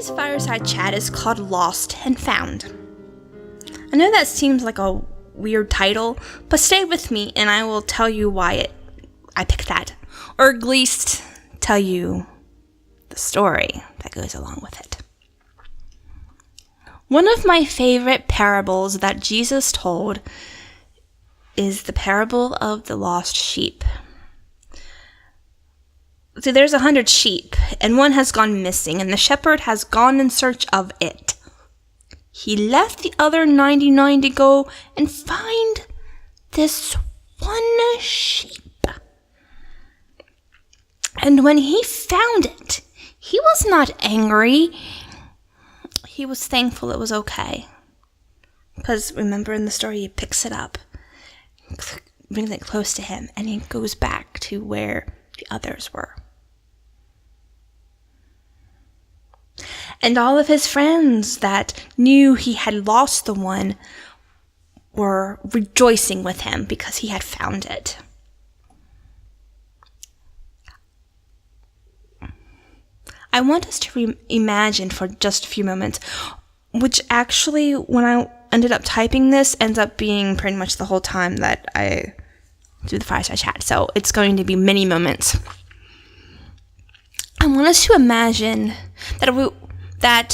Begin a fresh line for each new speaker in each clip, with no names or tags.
Today's fireside chat is called Lost and Found. I know that seems like a weird title, but stay with me and I will tell you why I picked that, or at least tell you the story that goes along with it. One of my favorite parables that Jesus told is the parable of the lost sheep. So there's 100 sheep, and one has gone missing, and the shepherd has gone in search of it. He left the other 99 to go and find this one sheep. And when he found it, he was not angry. He was thankful it was okay. Because remember in the story, he picks it up, brings it close to him, and he goes back to where the others were. And all of his friends that knew he had lost the one were rejoicing with him because he had found it. I want us to imagine for just a few moments, which actually, when I ended up typing this, ends up being pretty much the whole time that I do the fireside chat. So it's going to be many moments. I want us to imagine that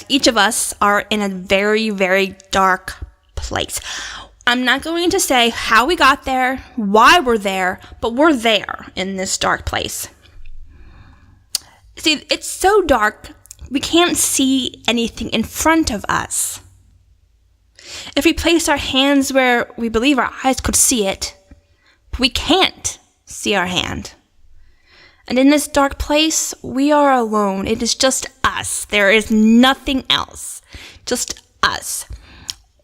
each of us are in a very, very dark place. I'm not going to say how we got there, why we're there, but we're there in this dark place. See, it's so dark, we can't see anything in front of us. If we place our hands where we believe our eyes could see it, we can't see our hand. And in this dark place, we are alone. It is just us. There is nothing else. Just us.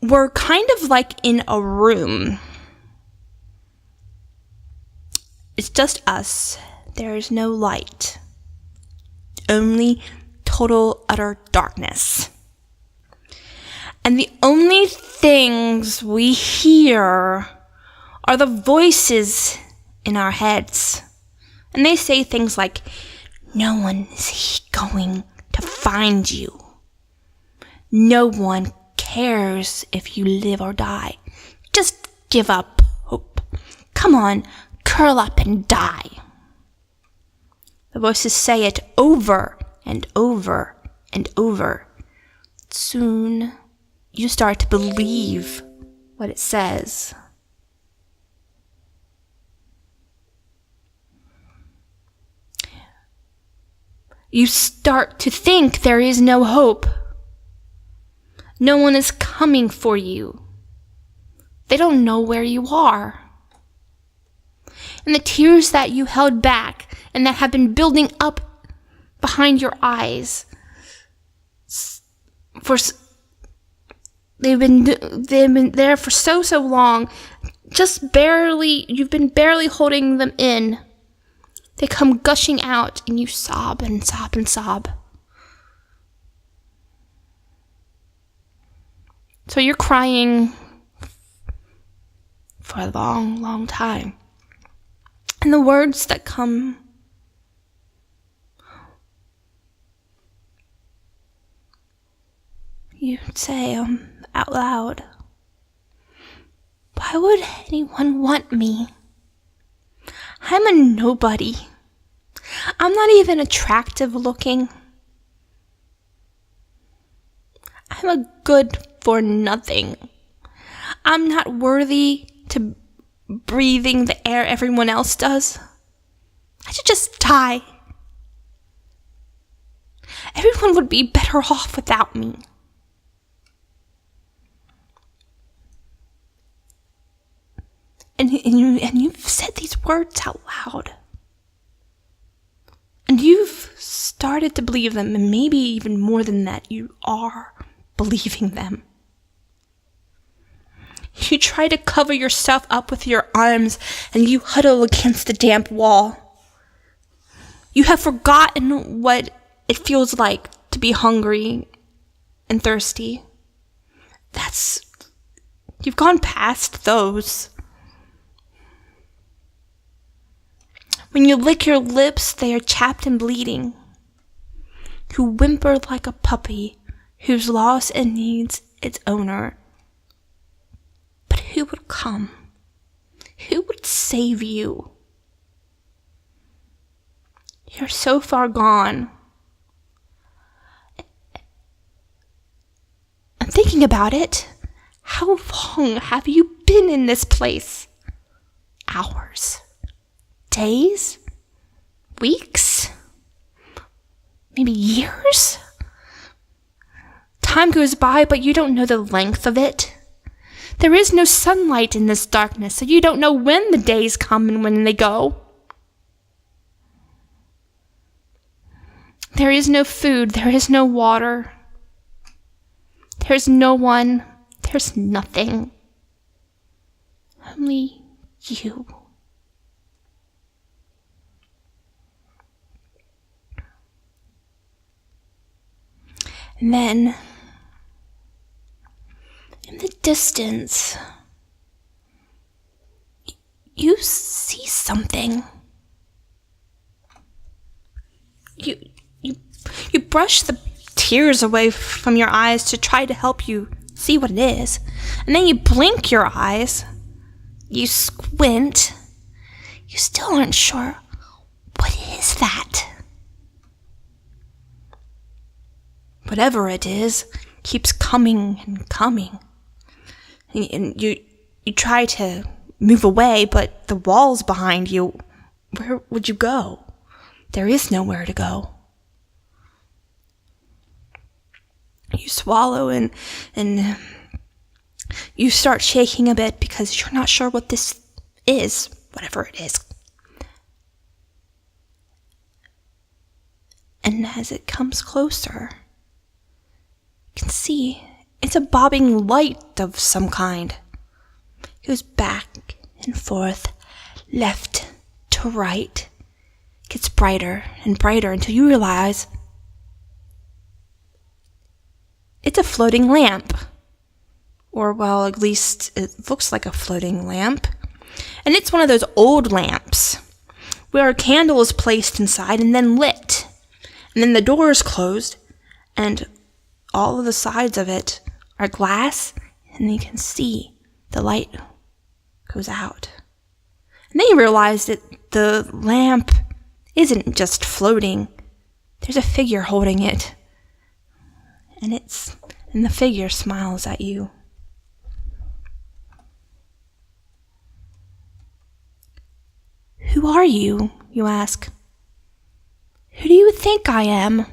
We're kind of like in a room. It's just us. There is no light. Only total, utter darkness. And the only things we hear are the voices in our heads. And they say things like, no one is going to find you. No one cares if you live or die. Just give up hope. Come on, curl up and die. The voices say it over and over and over. Soon, you start to believe what it says. You start to think there is no hope. No one is coming for you. They don't know where you are. And the tears that you held back and that have been building up behind your eyes, they've been there for so long, you've been barely holding them in. They come gushing out, and you sob and sob and sob. So you're crying for a long, long time. And the words that come, you say out loud, why would anyone want me? I'm a nobody. I'm not even attractive looking. I'm a good for nothing. I'm not worthy to breathing the air everyone else does. I should just die. Everyone would be better off without me. And you've said these words out loud. And you've started to believe them, and maybe even more than that, you are believing them. You try to cover yourself up with your arms, and you huddle against the damp wall. You have forgotten what it feels like to be hungry and thirsty. You've gone past those. When you lick your lips, they are chapped and bleeding. who whimpered like a puppy, who's lost and needs its owner. But who would come? Who would save you? You're so far gone. I'm thinking about it. How long have you been in this place? Hours? Days? Weeks? Maybe years? Time goes by, but you don't know the length of it. There is no sunlight in this darkness, so you don't know when the days come and when they go. There is no food, there is no water. There's no one, there's nothing. Only you. And then, in the distance, you see something. You brush the tears away from your eyes to try to help you see what it is. And then you blink your eyes. You squint. You still aren't sure. What is that? Whatever it is keeps coming and coming. And you try to move away, but the wall's behind you. Where would you go? There is nowhere to go. You swallow and you start shaking a bit because you're not sure what this is, whatever it is. And as it comes closer, you can see it's a bobbing light of some kind. It goes back and forth, left to right. It gets brighter and brighter until you realize it's a floating lamp. Or, well, at least it looks like a floating lamp. And it's one of those old lamps where a candle is placed inside and then lit. And then the door is closed and all of the sides of it are glass, and you can see the light goes out. And then you realize that the lamp isn't just floating. There's a figure holding it. And the figure smiles at you. Who are you? You ask. Who do you think I am?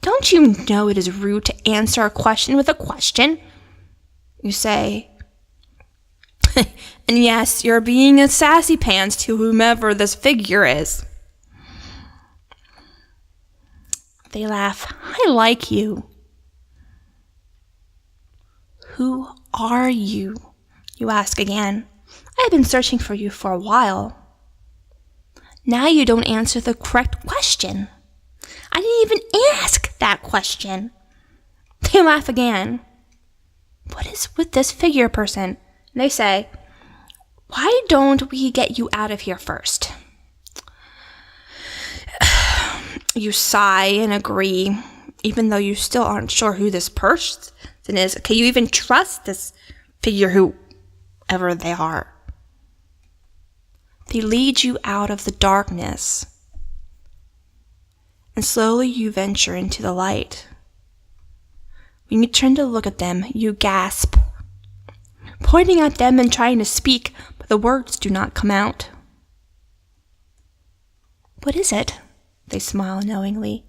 Don't you know it is rude to answer a question with a question? You say. And yes, you're being a sassy pants to whomever this figure is. They laugh. I like you. Who are you? You ask again. I have been searching for you for a while. Now you don't answer the correct question. I didn't even ask that question. They laugh again. What is with this figure person? They say, why don't we get you out of here first? You sigh and agree, even though you still aren't sure who this person is. Can you even trust this figure, whoever they are? They lead you out of the darkness, and slowly you venture into the light. When you turn to look at them, you gasp, pointing at them and trying to speak, but the words do not come out. What is it? They smile knowingly.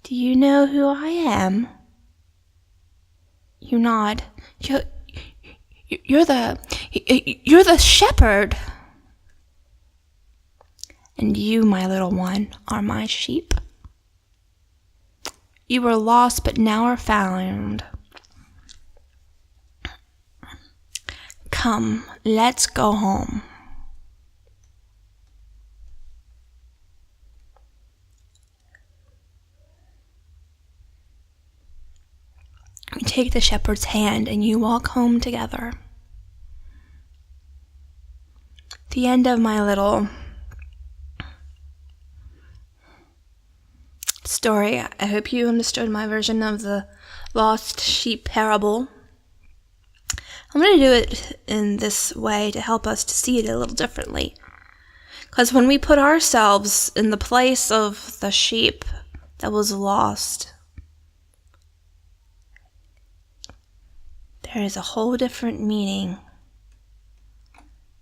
Do you know who I am? You nod. You're the shepherd. And you, my little one, are my sheep. You were lost, but now are found. Come, let's go home. You take the shepherd's hand and you walk home together. The end of my little story. I hope you understood my version of the lost sheep parable. I'm going to do it in this way to help us to see it a little differently. Because when we put ourselves in the place of the sheep that was lost, there is a whole different meaning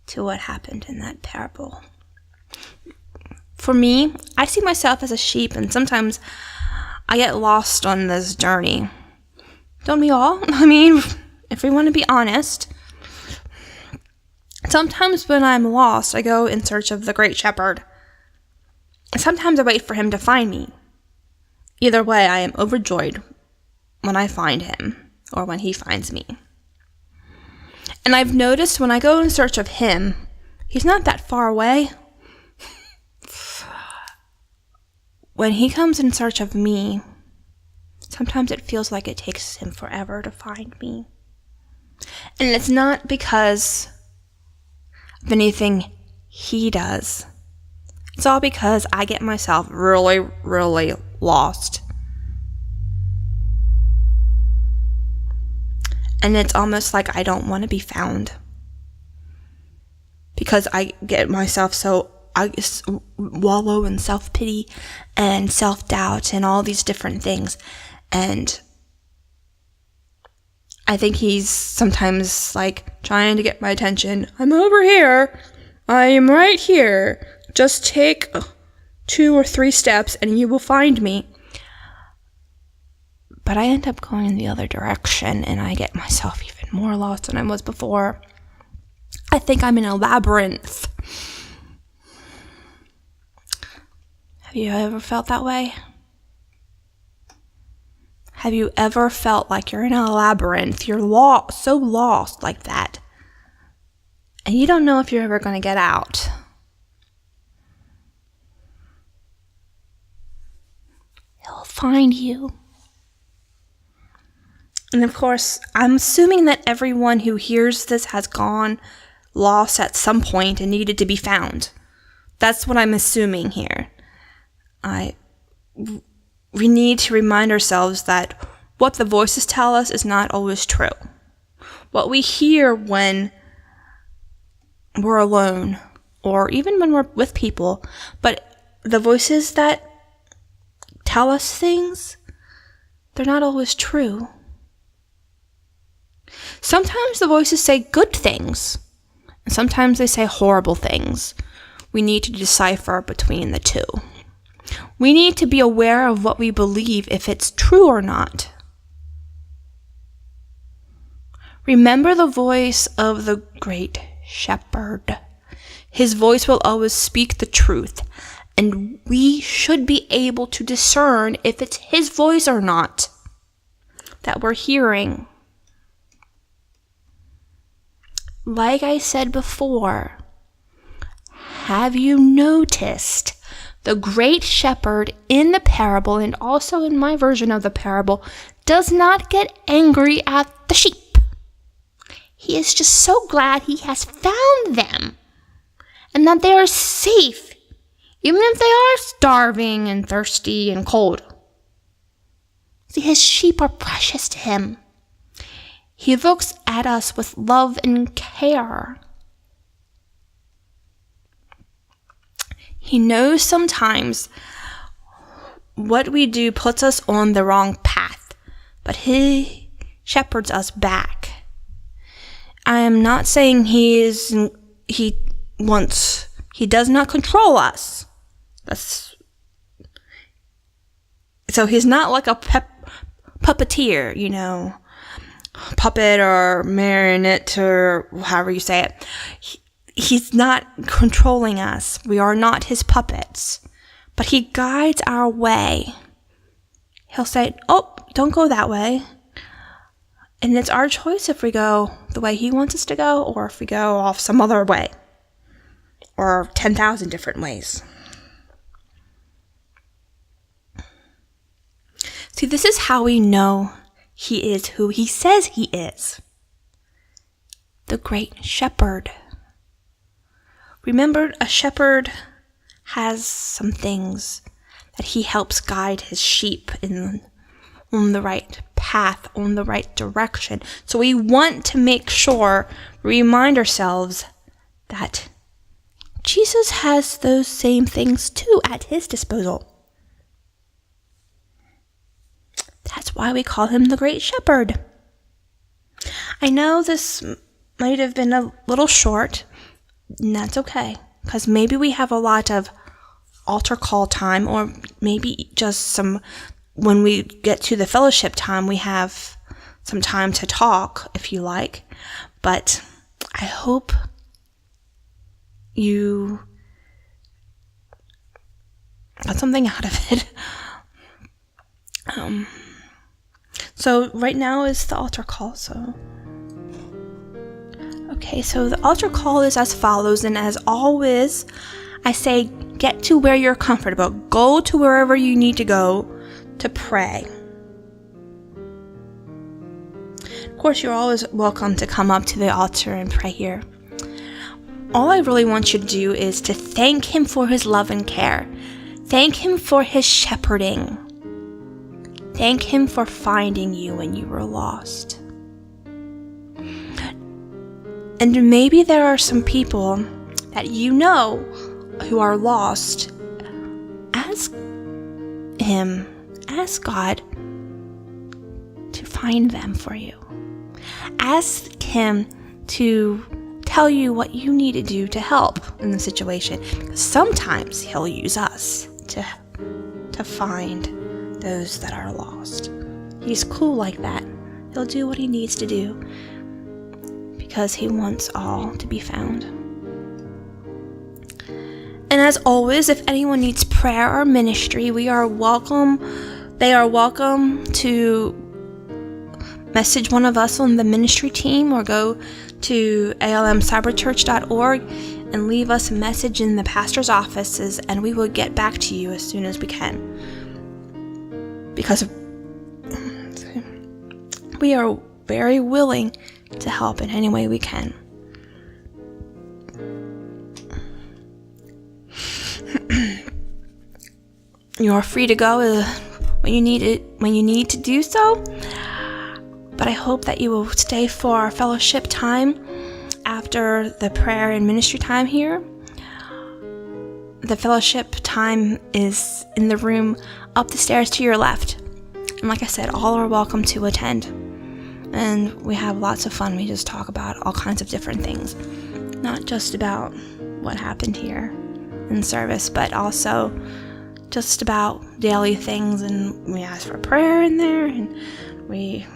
to what happened in that parable. For me, I see myself as a sheep, and sometimes I get lost on this journey. Don't we all? I mean, if we want to be honest, sometimes when I'm lost, I go in search of the great shepherd. And sometimes I wait for him to find me. Either way, I am overjoyed when I find him or when he finds me. And I've noticed when I go in search of him, he's not that far away. When he comes in search of me, sometimes it feels like it takes him forever to find me. And it's not because of anything he does. It's all because I get myself really, really lost. And it's almost like I don't want to be found. Because I get myself I just wallow in self-pity and self-doubt and all these different things. And I think he's sometimes like trying to get my attention. I'm over here. I am right here. Just take 2 or 3 steps and you will find me. But I end up going in the other direction and I get myself even more lost than I was before. I think I'm in a labyrinth. Have you ever felt that way? Have you ever felt like you're in a labyrinth? You're so lost like that. And you don't know if you're ever going to get out. He'll find you. And of course, I'm assuming that everyone who hears this has gone lost at some point and needed to be found. That's what I'm assuming here. We need to remind ourselves that what the voices tell us is not always true. What we hear when we're alone, or even when we're with people, but the voices that tell us things, they're not always true. Sometimes the voices say good things, and sometimes they say horrible things. We need to decipher between the two. We need to be aware of what we believe, if it's true or not. Remember the voice of the great shepherd. His voice will always speak the truth, and we should be able to discern if it's his voice or not that we're hearing. Like I said before, have you noticed the great shepherd in the parable, and also in my version of the parable, does not get angry at the sheep. He is just so glad he has found them and that they are safe, even if they are starving and thirsty and cold. See, his sheep are precious to him. He looks at us with love and care. He knows sometimes what we do puts us on the wrong path, but he shepherds us back. I am not saying he does not control us. So he's not like a puppeteer, puppet or marionette or however you say it. He's not controlling us. We are not his puppets. But he guides our way. He'll say, oh, don't go that way. And it's our choice if we go the way he wants us to go, or if we go off some other way. Or 10,000 different ways. See, this is how we know he is who he says he is. The great shepherd. Remember, a shepherd has some things that he helps guide his sheep on the right path, on the right direction. So we want to make sure, remind ourselves that Jesus has those same things too at his disposal. That's why we call him the Great Shepherd. I know this might have been a little short, and that's okay, because maybe we have a lot of altar call time, or maybe just when we get to the fellowship time, we have some time to talk, if you like. But I hope you got something out of it. So right now is the altar call. Okay, so the altar call is as follows, and as always, I say get to where you're comfortable. Go to wherever you need to go to pray. Of course, you're always welcome to come up to the altar and pray here. All I really want you to do is to thank him for his love and care. Thank him for his shepherding. Thank him for finding you when you were lost. And maybe there are some people that you know who are lost. Ask him, ask God to find them for you. Ask him to tell you what you need to do to help in the situation. Because sometimes he'll use us to find those that are lost. He's cool like that. He'll do what he needs to do because he wants all to be found. And as always, if anyone needs prayer or ministry, they are welcome to message one of us on the ministry team, or go to almcyberchurch.org and leave us a message in the pastor's offices, and we will get back to you as soon as we can. Because we are very willing to help in any way we can. You are free to go when you need to do so. But I hope that you will stay for our fellowship time after the prayer and ministry time here. The fellowship time is in the room up the stairs to your left. And like I said, all are welcome to attend. And we have lots of fun. We just talk about all kinds of different things. Not just about what happened here in service, but also just about daily things. And we ask for prayer in there, and we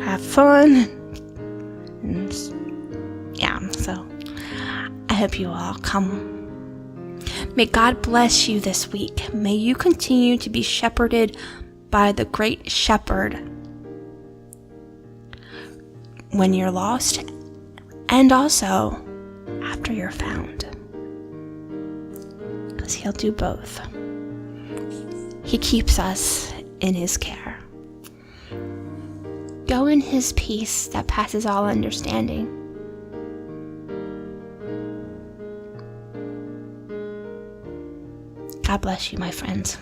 have fun. And yeah, so I hope you all come. May God bless you this week. May you continue to be shepherded by the Great Shepherd when you're lost, and also after you're found. Because he'll do both. He keeps us in his care. Go in his peace that passes all understanding. God bless you, my friends.